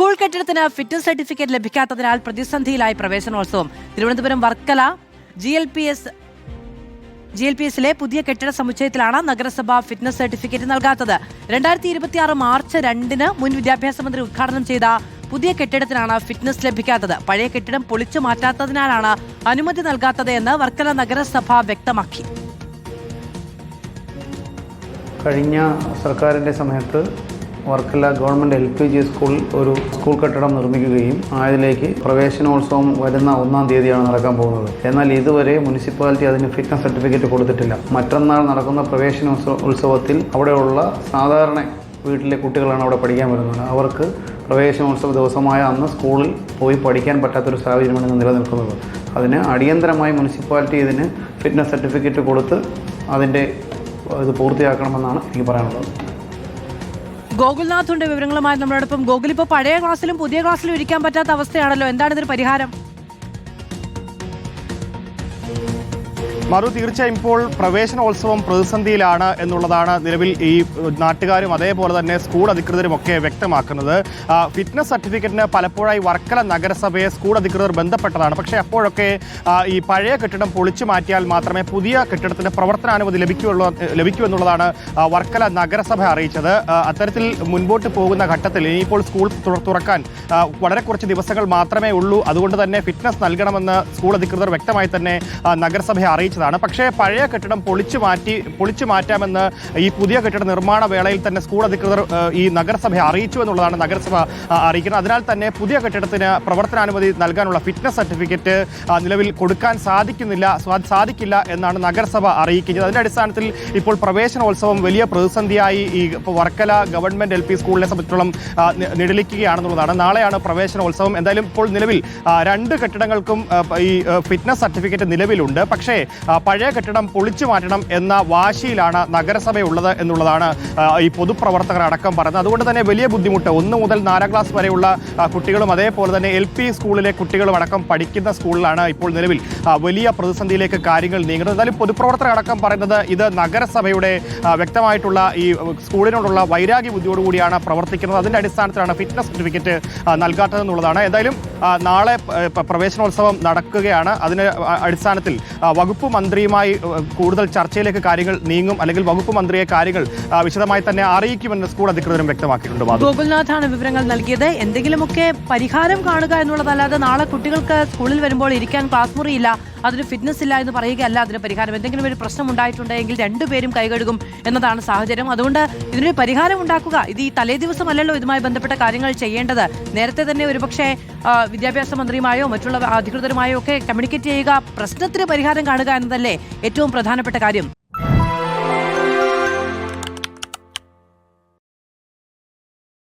School കെട്ടിടത്തിന് fitness certificate ലഭിക്കാത്തതിനാൽ പ്രതിസന്ധിയിലായി പ്രവേശനോത്സവം. തിരുവനന്തപുരം വർക്കല GLPSലെ പുതിയ കെട്ടിട സമുച്ചയത്തിലാണ് നഗരസഭ ഫിറ്റ്നസ് സർട്ടിഫിക്കറ്റ് നൽകാത്തത്. 2026 മാർച്ച് 2 മുൻ വിദ്യാഭ്യാസ മന്ത്രി ഉദ്ഘാടനം ചെയ്ത പുതിയ കെട്ടിടത്തിനാണ് ഫിറ്റ്നസ് ലഭിക്കാത്തത്. പഴയ കെട്ടിടം പൊളിച്ചു മാറ്റാത്തതിനാലാണ് അനുമതി നൽകാത്തത് എന്ന് വർക്കല നഗരസഭ വ്യക്തമാക്കി. കഴിഞ്ഞ സർക്കാരിൻ്റെ സമയത്ത് വർക്കല ഗവൺമെൻറ് LPG സ്കൂളിൽ ഒരു സ്കൂൾ കെട്ടിടം നിർമ്മിക്കുകയും അതിലേക്ക് പ്രവേശനോത്സവം വരുന്ന 1-ാം തീയതിയാണ് നടക്കാൻ പോകുന്നത്. എന്നാൽ ഇതുവരെ മുനിസിപ്പാലിറ്റി അതിന് ഫിറ്റ്നസ് സർട്ടിഫിക്കറ്റ് കൊടുത്തിട്ടില്ല. മറ്റന്നാൾ നടക്കുന്ന പ്രവേശനോത്സവത്തിൽ അവിടെയുള്ള സാധാരണ വീട്ടിലെ കുട്ടികളാണ് അവിടെ പഠിക്കാൻ വരുന്നത്. അവർക്ക് പ്രവേശനോത്സവ ദിവസമായ അന്ന് സ്കൂളിൽ പോയി പഠിക്കാൻ പറ്റാത്തൊരു സാഹചര്യമാണ് ഇന്ന് നിലനിൽക്കുന്നത്. അതിന് അടിയന്തരമായി മുനിസിപ്പാലിറ്റി ഇതിന് ഫിറ്റ്നസ് സർട്ടിഫിക്കറ്റ് കൊടുത്ത് അതിൻ്റെ ഇത് പൂർത്തിയാക്കണമെന്നാണ് എനിക്ക് പറയാനുള്ളത്. ഗോകുൽനാഥുണ്ട് വിവരങ്ങളുമായി നമ്മളോടൊപ്പം. ഗോകുൽ, ഇപ്പോൾ പഴയ ക്ലാസ്സിലും പുതിയ ക്ലാസ്സിലും ഇരിക്കാൻ പറ്റാത്ത അവസ്ഥയാണല്ലോ, എന്താണ് ഇതിന് പരിഹാരം? തീർച്ചയായും ഇപ്പോൾ പ്രവേശനോത്സവം പ്രതിസന്ധിയിലാണ് എന്നുള്ളതാണ് നിലവിൽ ഈ നാട്ടുകാരും അതേപോലെ തന്നെ സ്കൂൾ അധികൃതരും ഒക്കെ വ്യക്തമാക്കുന്നത്. ഫിറ്റ്നസ് സർട്ടിഫിക്കറ്റിന് പലപ്പോഴായി വർക്കല നഗരസഭയെ സ്കൂൾ അധികൃതർ ബന്ധപ്പെട്ടതാണ്. പക്ഷേ അപ്പോഴൊക്കെ ഈ പഴയ കെട്ടിടം പൊളിച്ചു മാറ്റിയാൽ മാത്രമേ പുതിയ കെട്ടിടത്തിന് പ്രവർത്തനാനുമതി ലഭിക്കൂ എന്നുള്ളതാണ് വർക്കല നഗരസഭ അറിയിച്ചത്. അത്തരത്തിൽ മുൻപോട്ട് പോകുന്ന ഘട്ടത്തിൽ ഇനിയിപ്പോൾ സ്കൂൾ തുറക്കാൻ വളരെ കുറച്ച് ദിവസങ്ങൾ മാത്രമേ ഉള്ളൂ. അതുകൊണ്ട് തന്നെ ഫിറ്റ്നസ് നൽകണമെന്ന് സ്കൂൾ അധികൃതർ വ്യക്തമായി തന്നെ നഗരസഭയെ അറിയിച്ചു. പക്ഷേ പഴയ കെട്ടിടം പൊളിച്ചു മാറ്റാമെന്ന് ഈ പുതിയ കെട്ടിട നിർമ്മാണ വേളയിൽ തന്നെ സ്കൂൾ അധികൃതർ ഈ നഗരസഭയെ അറിയിച്ചു എന്നുള്ളതാണ് നഗരസഭ അറിയിക്കുന്നത്. അതിനാൽ തന്നെ പുതിയ കെട്ടിടത്തിന് പ്രവർത്തനാനുമതി നൽകാനുള്ള ഫിറ്റ്നസ് സർട്ടിഫിക്കറ്റ് നിലവിൽ കൊടുക്കാൻ സാധിക്കില്ല എന്നാണ് നഗരസഭ അറിയിക്കുന്നത്. അതിന്റെ അടിസ്ഥാനത്തിൽ ഇപ്പോൾ പ്രവേശനോത്സവം വലിയ പ്രതിസന്ധിയായി ഈ വർക്കല ഗവൺമെന്റ് LP സ്കൂളിനെ സംബന്ധിച്ചിടത്തോളം നിഴലിക്കുകയാണെന്നുള്ളതാണ്. നാളെയാണ് പ്രവേശനോത്സവം. എന്തായാലും ഇപ്പോൾ നിലവിൽ 2 കെട്ടിടങ്ങൾക്കും ഈ ഫിറ്റ്നസ് സർട്ടിഫിക്കറ്റ് നിലവിലുണ്ട്. പക്ഷേ പഴയ കെട്ടിടം പൊളിച്ചു മാറ്റണം എന്ന വാശിയിലാണ് നഗരസഭയുള്ളത് എന്നുള്ളതാണ് ഈ പൊതുപ്രവർത്തകർ അടക്കം പറയുന്നത്. അതുകൊണ്ട് തന്നെ വലിയ ബുദ്ധിമുട്ട് 1 മുതൽ 4-ാം ക്ലാസ് വരെയുള്ള കുട്ടികളും അതേപോലെ തന്നെ LP സ്കൂളിലെ കുട്ടികളും അടക്കം പഠിക്കുന്ന സ്കൂളിലാണ് ഇപ്പോൾ നിലവിൽ വലിയ പ്രതിസന്ധിയിലേക്ക് കാര്യങ്ങൾ നീങ്ങുന്നത്. എന്തായാലും പൊതുപ്രവർത്തകർ അടക്കം പറയുന്നത് ഇത് നഗരസഭയുടെ വ്യക്തമായിട്ടുള്ള ഈ സ്കൂളിനോടുള്ള വൈരാഗ്യ ബുദ്ധിയോടുകൂടിയാണ് പ്രവർത്തിക്കുന്നത്. അതിന്റെ അടിസ്ഥാനത്തിലാണ് ഫിറ്റ്നസ് സർട്ടിഫിക്കറ്റ് നൽകാത്തതെന്നുള്ളതാണ്. എന്തായാലും നാളെ പ്രവേശനോത്സവം നടക്കുകയാണ്. അതിന് അടിസ്ഥാനത്തിൽ വകുപ്പ് മന്ത്രിയുമായി കൂടുതൽ ചർച്ചയിലേക്ക് കാര്യങ്ങൾ നീങ്ങും, അല്ലെങ്കിൽ വകുപ്പ് മന്ത്രിയെ കാര്യങ്ങൾ വിശദമായി തന്നെ അറിയിക്കുമെന്ന് സ്കൂൾ അധികൃതരും വ്യക്തമാക്കിയിട്ടുണ്ട്. ഗോകുൽനാഥാണ് വിവരങ്ങൾ നൽകിയത്. എന്തെങ്കിലുമൊക്കെ പരിഹാരം കാണുക എന്നുള്ളതല്ലാതെ നാളെ കുട്ടികൾക്ക് സ്കൂളിൽ വരുമ്പോൾ ഇരിക്കാൻ ക്ലാസ് മുറിയില്ല, അതിന് ഫിറ്റ്നസ് ഇല്ല എന്ന് പറയുകയല്ല അതിന് പരിഹാരം. എന്തെങ്കിലും ഒരു പ്രശ്നം ഉണ്ടായിട്ടുണ്ടെങ്കിൽ 2 പേരും കൈകഴുകും എന്നതാണ് സാഹചര്യം. അതുകൊണ്ട് ഇതിനൊരു പരിഹാരം ഉണ്ടാക്കുക. ഇത് ഈ തലേ ദിവസമല്ലല്ലോ ഇതുമായി ബന്ധപ്പെട്ട കാര്യങ്ങൾ ചെയ്യേണ്ടത്. നേരത്തെ തന്നെ ഒരുപക്ഷെ വിദ്യാഭ്യാസ മന്ത്രിയുമായോ മറ്റുള്ള അധികൃതരുമായോ ഒക്കെ കമ്മ്യൂണിക്കേറ്റ് ചെയ്യുക, പ്രശ്നത്തിന് പരിഹാരം കാണുക എന്നതല്ലേ ഏറ്റവും പ്രധാനപ്പെട്ട കാര്യം.